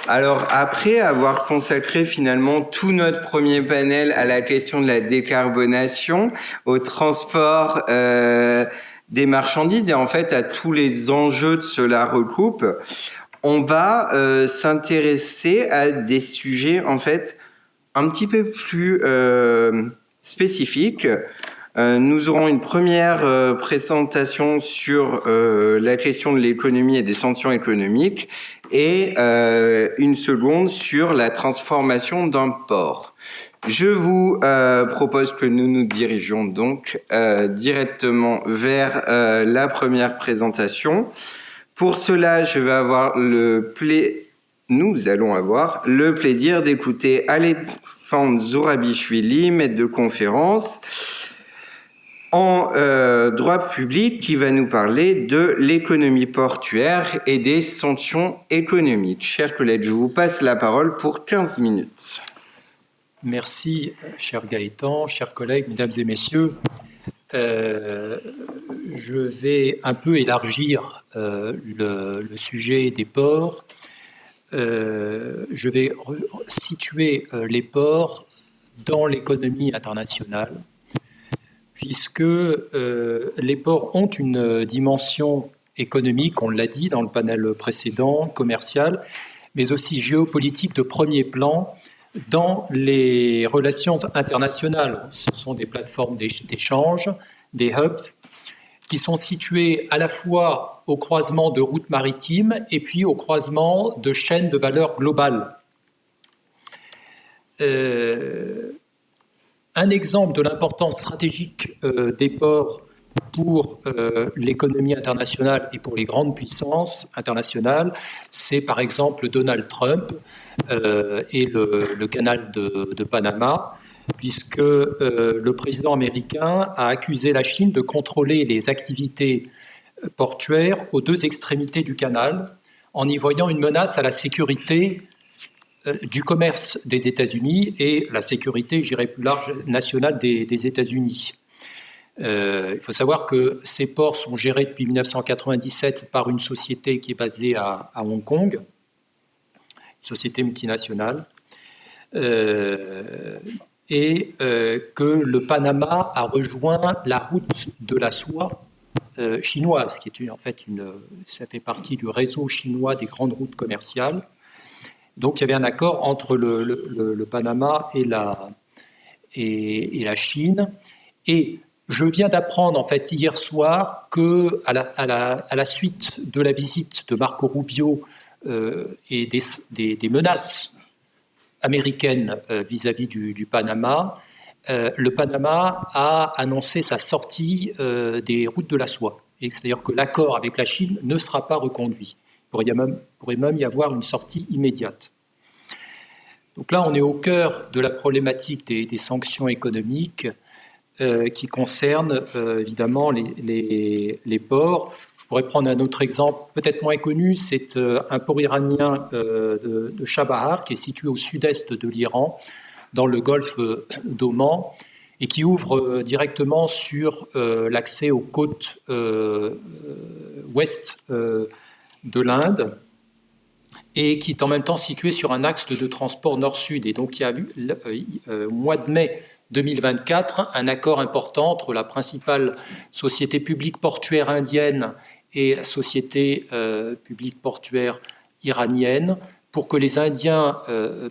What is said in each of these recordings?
Alors, après avoir consacré finalement tout notre premier panel à la question de la décarbonation, au transport des marchandises et en fait à tous les enjeux de cela recoupe, on va s'intéresser à des sujets en fait un petit peu plus spécifiques. Nous aurons une première présentation sur la question de l'économie et des sanctions économiques et une seconde sur la transformation d'un port. Je vous propose que nous nous dirigeons donc directement vers la première présentation. Pour cela, nous allons avoir le plaisir d'écouter Alexandre Zourabichvili, maître de conférence en droit public, qui va nous parler de l'économie portuaire et des sanctions économiques. Chers collègues, je vous passe la parole pour 15 minutes. Merci, cher Gaëtan, chers collègues, mesdames et messieurs. Je vais un peu élargir le sujet des ports. Je vais situer les ports dans l'économie internationale, puisque les ports ont une dimension économique, on l'a dit dans le panel précédent, commercial, mais aussi géopolitique de premier plan dans les relations internationales. Ce sont des plateformes d'échange, des hubs, qui sont situés à la fois au croisement de routes maritimes et puis au croisement de chaînes de valeur globales. Un exemple de l'importance stratégique des ports pour l'économie internationale et pour les grandes puissances internationales, c'est par exemple Donald Trump et le canal de Panama, puisque le président américain a accusé la Chine de contrôler les activités portuaires aux deux extrémités du canal, en y voyant une menace à la sécurité du commerce des États-Unis et la sécurité, je dirais plus large, nationale des États-Unis. Il faut savoir que ces ports sont gérés depuis 1997 par une société qui est basée à Hong Kong, une société multinationale, et que le Panama a rejoint la route de la soie chinoise, qui est ça fait partie du réseau chinois des grandes routes commerciales. Donc il y avait un accord entre le Panama et la Chine. Et je viens d'apprendre en fait hier soir que à la suite de la visite de Marco Rubio et des menaces américaines vis-à-vis du Panama, le Panama a annoncé sa sortie des routes de la soie. C'est-à-dire que l'accord avec la Chine ne sera pas reconduit. Il pourrait même y avoir une sortie immédiate. Donc là, on est au cœur de la problématique des sanctions économiques qui concernent évidemment les ports. Je pourrais prendre un autre exemple, peut-être moins connu, c'est un port iranien de Chabahar, qui est situé au sud-est de l'Iran, dans le golfe d'Oman, et qui ouvre directement sur l'accès aux côtes ouest de l'Inde, et qui est en même temps situé sur un axe de transport nord-sud. Et donc, il y a eu, au mois de mai 2024, un accord important entre la principale société publique portuaire indienne et la société publique portuaire iranienne pour que les Indiens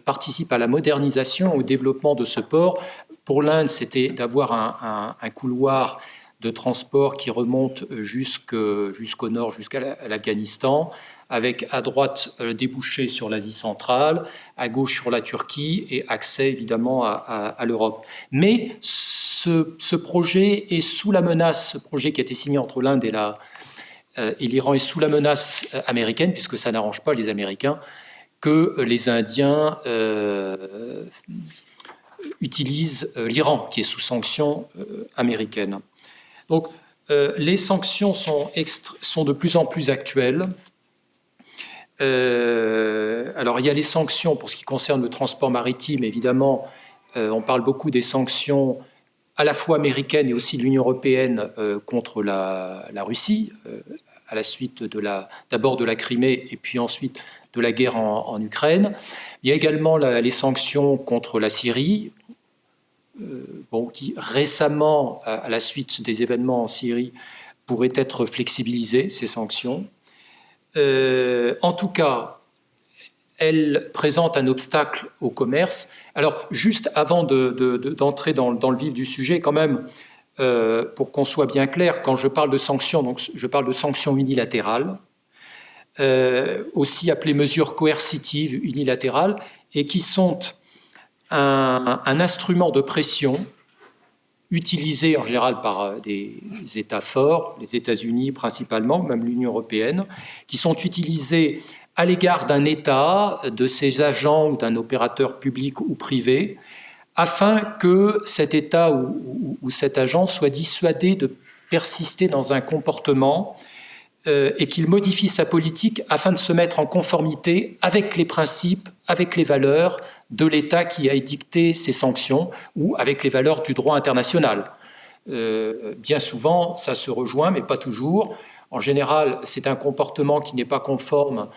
participent à la modernisation, au développement de ce port. Pour l'Inde, c'était d'avoir un couloir de transport qui remonte jusqu'au nord, jusqu'à l'Afghanistan, avec à droite le débouché sur l'Asie centrale, à gauche sur la Turquie et accès évidemment à l'Europe. Mais ce projet est sous la menace, ce projet qui a été signé entre l'Inde et l'Iran est sous la menace américaine, puisque ça n'arrange pas les Américains que les Indiens utilisent l'Iran, qui est sous sanctions américaines. Donc les sanctions sont de plus en plus actuelles. Alors il y a les sanctions pour ce qui concerne le transport maritime, évidemment, on parle beaucoup des sanctions à la fois américaines et aussi de l'Union européenne contre la Russie, à la suite d'abord de la Crimée et puis ensuite la guerre en Ukraine. Il y a également les sanctions contre la Syrie, qui récemment, à la suite des événements en Syrie, pourraient être flexibilisées, ces sanctions. En tout cas, elles présentent un obstacle au commerce. Alors, juste avant d'entrer dans le vif du sujet, quand même, pour qu'on soit bien clair, quand je parle de sanctions, donc je parle de sanctions unilatérales, aussi appelées mesures coercitives unilatérales, et qui sont un instrument de pression utilisé en général par des États forts, les États-Unis principalement, même l'Union européenne, qui sont utilisés à l'égard d'un État, de ses agents ou d'un opérateur public ou privé, afin que cet État ou cet agent soit dissuadé de persister dans un comportement et qu'il modifie sa politique afin de se mettre en conformité avec les principes, avec les valeurs de l'État qui a édicté ces sanctions ou avec les valeurs du droit international. Bien souvent, ça se rejoint, mais pas toujours. En général, c'est un comportement qui n'est pas conforme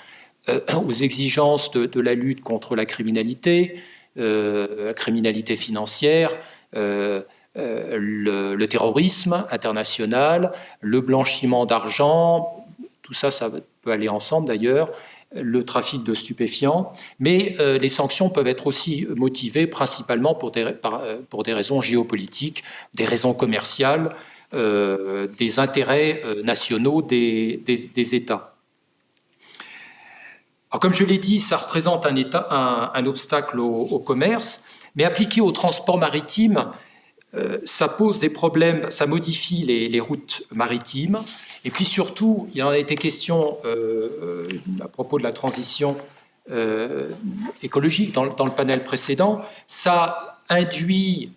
aux exigences de la lutte contre la criminalité financière, le terrorisme international, le blanchiment d'argent, tout ça, ça peut aller ensemble d'ailleurs, le trafic de stupéfiants, mais les sanctions peuvent être aussi motivées principalement pour des raisons géopolitiques, des raisons commerciales, des intérêts nationaux des États. Alors, comme je l'ai dit, ça représente un obstacle au commerce, mais appliqué au transport maritime, ça pose des problèmes, ça modifie les routes maritimes, et puis surtout, il en a été question à propos de la transition écologique dans le panel précédent, ça induit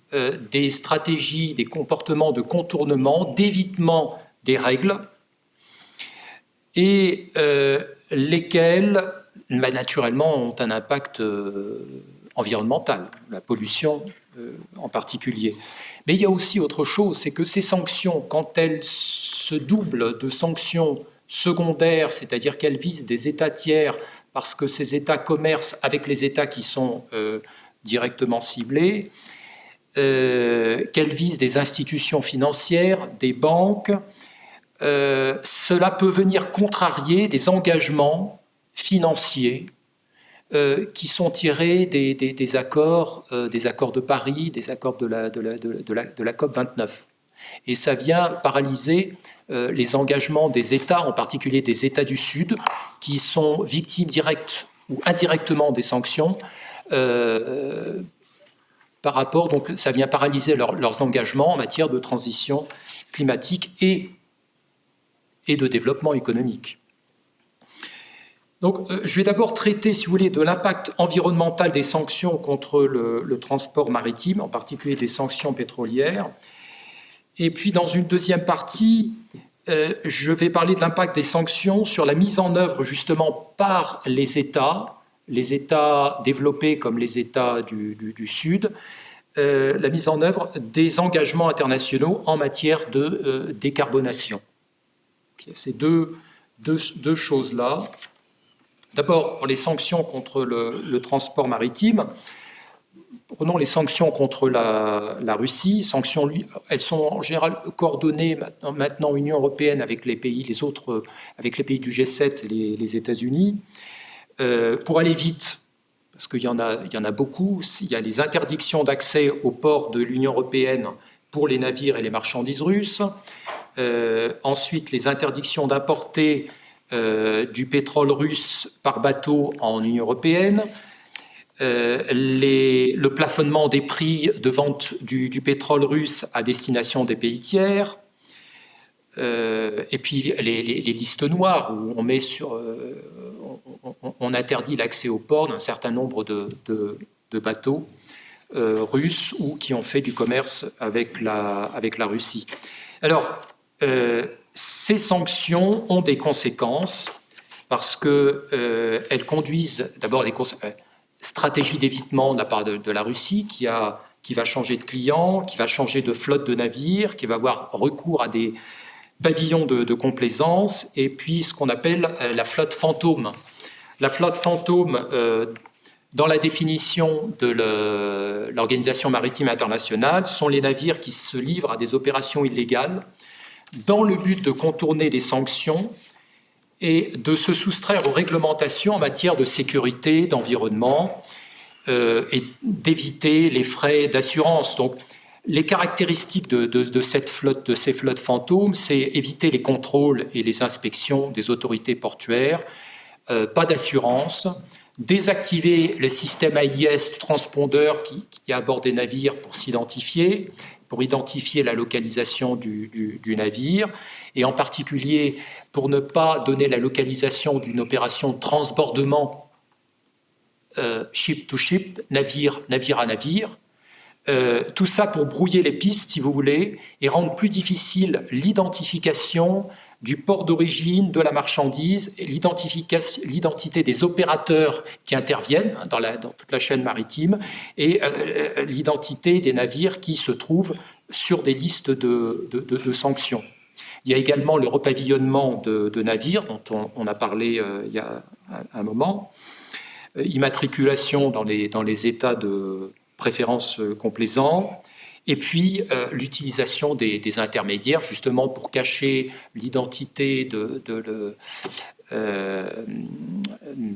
des stratégies, des comportements de contournement, d'évitement des règles, et lesquels, naturellement, ont un impact environnemental, la pollution en particulier. Mais il y a aussi autre chose, c'est que ces sanctions, quand elles se doublent de sanctions secondaires, c'est-à-dire qu'elles visent des États tiers, parce que ces États commercent avec les États qui sont directement ciblés, qu'elles visent des institutions financières, des banques, cela peut venir contrarier des engagements financiers qui sont tirés des accords de Paris, des accords de la COP 29. Et ça vient paralyser les engagements des États, en particulier des États du Sud, qui sont victimes directes ou indirectement des sanctions. Par rapport, donc, ça vient paralyser leurs engagements en matière de transition climatique et de développement économique. Donc, je vais d'abord traiter, si vous voulez, de l'impact environnemental des sanctions contre le transport maritime, en particulier des sanctions pétrolières. Et puis, dans une deuxième partie, je vais parler de l'impact des sanctions sur la mise en œuvre, justement, par les États développés comme les États du Sud, la mise en œuvre des engagements internationaux en matière de décarbonation. Ces deux choses-là. D'abord, pour les sanctions contre le transport maritime, prenons les sanctions contre la Russie. Elles sont en général coordonnées maintenant Union européenne avec les pays, avec les pays du G7 et les États-Unis. Pour aller vite, parce qu'il y en a beaucoup, il y a les interdictions d'accès aux ports de l'Union européenne pour les navires et les marchandises russes. Ensuite, les interdictions d'importer du pétrole russe par bateau en Union européenne, le plafonnement des prix de vente du pétrole russe à destination des pays tiers, et puis les listes noires où on interdit l'accès au port d'un certain nombre de bateaux russes ou qui ont fait du commerce avec la Russie. Alors, ces sanctions ont des conséquences parce qu'elles conduisent d'abord des stratégies d'évitement de la part de la Russie qui va changer de client, qui va changer de flotte de navires, qui va avoir recours à des pavillons de complaisance et puis ce qu'on appelle la flotte fantôme. La flotte fantôme, dans la définition de l'Organisation maritime internationale, sont les navires qui se livrent à des opérations illégales dans le but de contourner les sanctions et de se soustraire aux réglementations en matière de sécurité, d'environnement et d'éviter les frais d'assurance. Donc, les caractéristiques de ces flottes fantômes, c'est éviter les contrôles et les inspections des autorités portuaires, pas d'assurance, désactiver le système AIS transpondeur qui aborde des navires pour identifier la localisation du navire, et en particulier pour ne pas donner la localisation d'une opération de transbordement ship to ship, navire à navire. Tout ça pour brouiller les pistes, si vous voulez, et rendre plus difficile l'identification du port d'origine de la marchandise, et l'identité des opérateurs qui interviennent dans toute la chaîne maritime, et l'identité des navires qui se trouvent sur des listes de sanctions. Il y a également le repavillonnement de navires, dont on a parlé il y a un moment, immatriculation dans les états de préférence complaisants, et puis l'utilisation des intermédiaires, justement pour cacher l'identité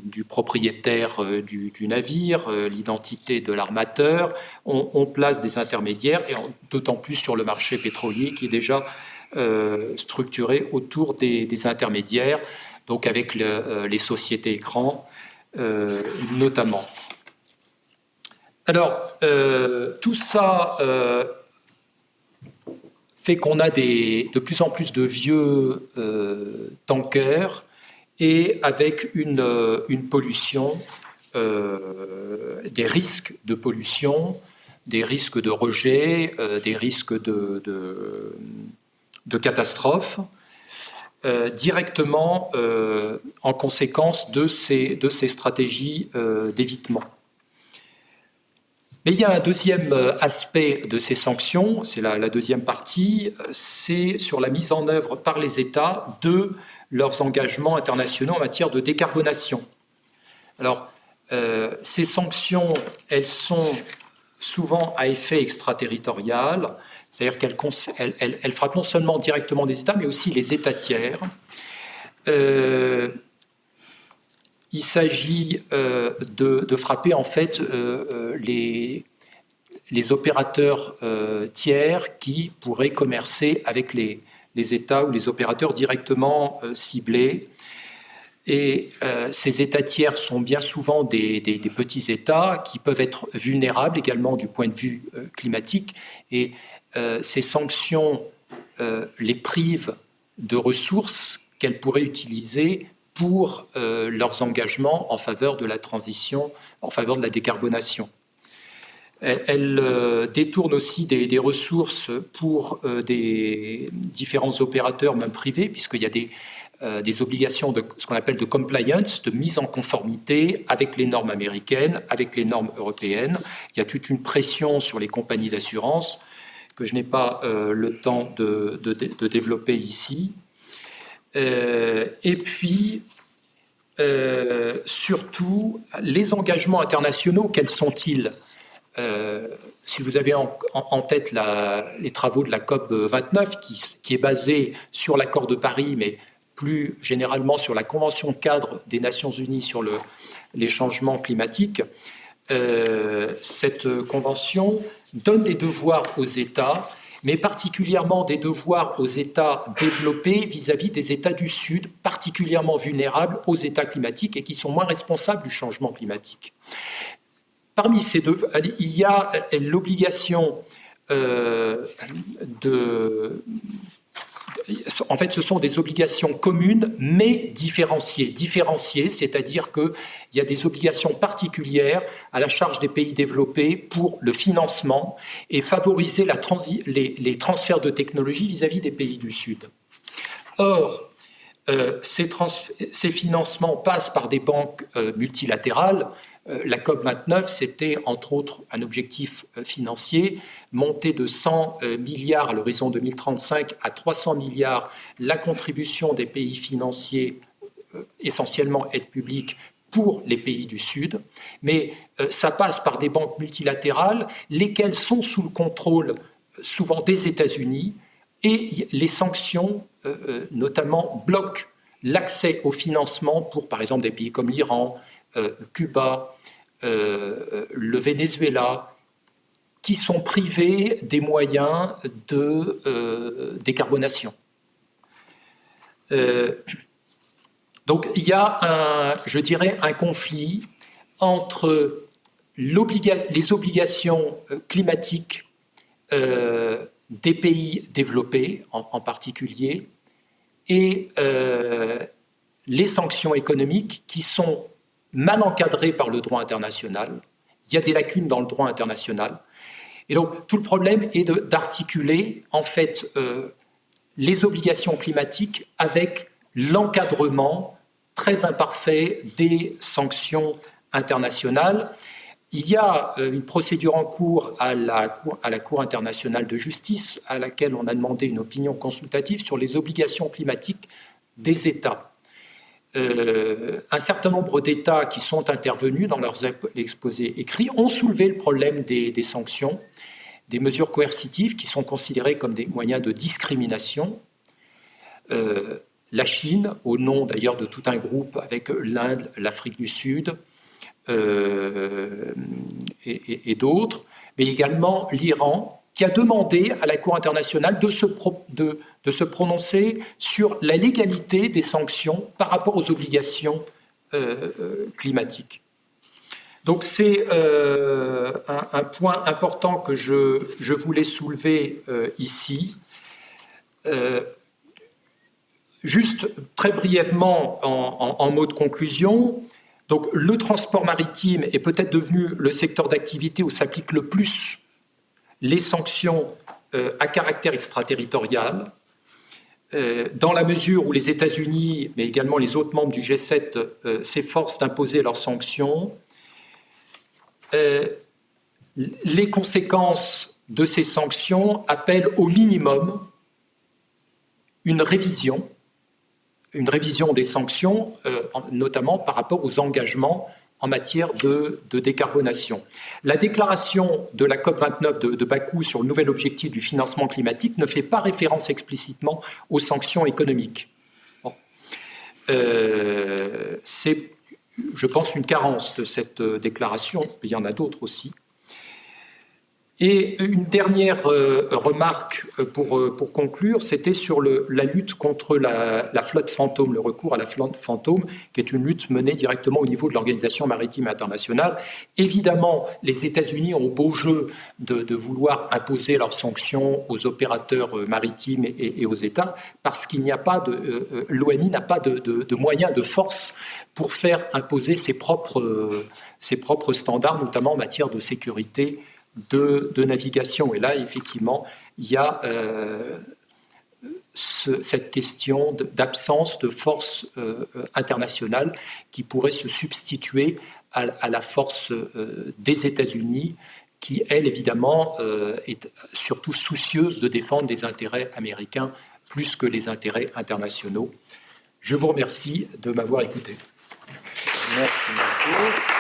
du propriétaire du navire, l'identité de l'armateur. On place des intermédiaires, et d'autant plus sur le marché pétrolier qui est déjà structuré autour des intermédiaires, donc avec les sociétés écrans notamment. Alors, tout ça fait qu'on a de plus en plus de vieux tankers, et avec une pollution, des risques de pollution, des risques de rejet, des risques de catastrophes, directement en conséquence de ces stratégies d'évitement. Mais il y a un deuxième aspect de ces sanctions, c'est la deuxième partie, c'est sur la mise en œuvre par les États de leurs engagements internationaux en matière de décarbonation. Alors, ces sanctions, elles sont souvent à effet extraterritorial, c'est-à-dire qu'elles frappent non seulement directement des États, mais aussi les États tiers. Il s'agit de frapper en fait les opérateurs tiers qui pourraient commercer avec les États ou les opérateurs directement ciblés. Et ces États tiers sont bien souvent des petits États qui peuvent être vulnérables également du point de vue climatique. Et ces sanctions les privent de ressources qu'elles pourraient utiliser pour leurs engagements en faveur de la transition, en faveur de la décarbonation. Elle détourne aussi des ressources pour des différents opérateurs, même privés, puisqu'il y a des obligations de ce qu'on appelle de compliance, de mise en conformité avec les normes américaines, avec les normes européennes. Il y a toute une pression sur les compagnies d'assurance que je n'ai pas le temps de développer ici. Et puis, surtout, les engagements internationaux, quels sont-ils ? Si vous avez en tête les travaux de la COP29, qui est basée sur l'accord de Paris, mais plus généralement sur la Convention cadre des Nations Unies sur les changements climatiques, cette convention donne des devoirs aux États, mais particulièrement des devoirs aux États développés vis-à-vis des États du Sud, particulièrement vulnérables aux États climatiques et qui sont moins responsables du changement climatique. Parmi ces deux, il y a l'obligation en fait, ce sont des obligations communes, mais différenciées. Différenciées, c'est-à-dire qu'il y a des obligations particulières à la charge des pays développés pour le financement et favoriser les transferts de technologies vis-à-vis des pays du Sud. Or, ces financements passent par des banques multilatérales. La COP29, c'était entre autres un objectif financier, monter de 100 milliards à l'horizon 2035 à 300 milliards la contribution des pays financiers, essentiellement aide publique, pour les pays du Sud, mais ça passe par des banques multilatérales, lesquelles sont sous le contrôle souvent des États-Unis, et les sanctions, notamment, bloquent l'accès au financement pour, par exemple, des pays comme l'Iran, Cuba, le Venezuela, qui sont privés des moyens de décarbonation. Donc il y a, je dirais, un conflit entre les obligations climatiques des pays développés en particulier et les sanctions économiques qui sont mal encadrées par le droit international. Il y a des lacunes dans le droit international. Et donc tout le problème est d'articuler en fait les obligations climatiques avec l'encadrement très imparfait des sanctions internationales. Il y a une procédure en cours à la Cour internationale de justice à laquelle on a demandé une opinion consultative sur les obligations climatiques des États. Un certain nombre d'États qui sont intervenus dans leurs exposés écrits ont soulevé le problème des sanctions, des mesures coercitives qui sont considérées comme des moyens de discrimination. La Chine, au nom d'ailleurs de tout un groupe avec l'Inde, l'Afrique du Sud et d'autres, mais également l'Iran, qui a demandé à la Cour internationale de se prononcer sur la légalité des sanctions par rapport aux obligations climatiques. Donc c'est un point important que je voulais soulever ici. Juste très brièvement, en mot de conclusion, donc le transport maritime est peut-être devenu le secteur d'activité où s'appliquent le plus les sanctions à caractère extraterritorial, dans la mesure où les États-Unis, mais également les autres membres du G7, s'efforcent d'imposer leurs sanctions. Les conséquences de ces sanctions appellent au minimum une révision des sanctions, notamment par rapport aux engagements en matière de décarbonation. La déclaration de la COP29 de Bakou sur le nouvel objectif du financement climatique ne fait pas référence explicitement aux sanctions économiques. Bon. C'est, je pense, une carence de cette déclaration. Il y en a d'autres aussi. Et une dernière remarque pour conclure, c'était sur la lutte contre la flotte fantôme, le recours à la flotte fantôme, qui est une lutte menée directement au niveau de l'Organisation maritime internationale. Évidemment, les États-Unis ont beau jeu de vouloir imposer leurs sanctions aux opérateurs maritimes et aux États, parce qu'il n'y a pas l'ONI n'a pas de moyens de force pour faire imposer ses propres standards, notamment en matière de sécurité de navigation. Et là, effectivement, il y a cette question d'absence de force internationale qui pourrait se substituer à la force des États-Unis, qui, elle, évidemment, est surtout soucieuse de défendre les intérêts américains plus que les intérêts internationaux. Je vous remercie de m'avoir écouté. Merci beaucoup.